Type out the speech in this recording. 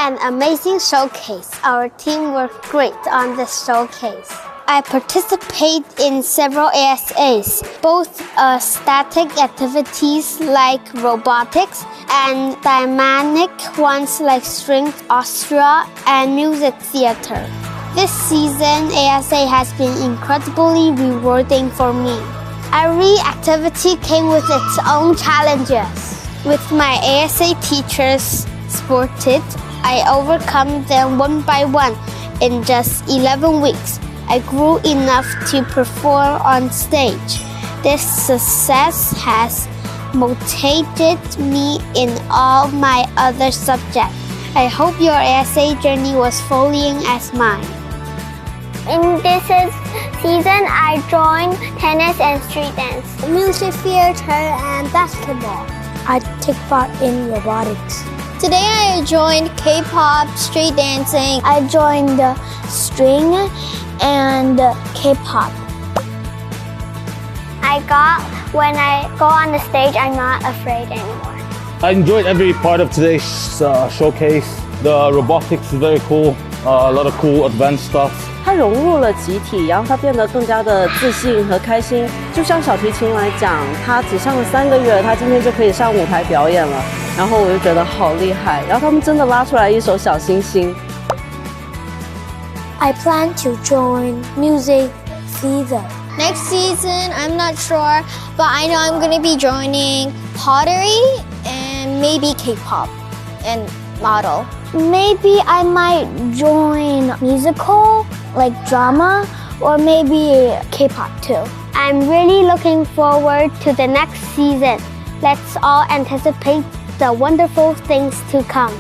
an amazing showcase. Our team worked great on this showcase. I participate in several ASAs, both static activities like robotics and dynamic ones like string orchestra and music theater. This season, ASA has been incredibly rewarding for me. Every activity came with its own challenges. With my ASA teachers supported, I overcome them one by one in just 11 weeks. I grew enough to perform on stage. This success has motivated me in all my other subjects. I hope your ASA journey was fulfilling as mine. In this season, I joined tennis and street dance, Music theater and basketball. I take part in robotics. Today I joined K-pop, street dancing. I joined the string and K-pop. When I go on the stage, I'm not afraid anymore. I enjoyed every part of today's showcase. The robotics is very cool, a lot of cool advanced stuff. 他融入了集体，然后他变得更加的自信和开心。就像小提琴来讲，他只上了3个月，他今天就可以上舞台表演了。然后我就觉得好厉害，然后他们真的拉出来一首小星星。I plan to join music theater. Next season, I'm not sure, but I know I'm going to be joining pottery and maybe K-pop and model. Maybe I might join musical, like drama, or maybe K-pop too. I'm really looking forward to the next season. Let's all anticipate the wonderful things to come.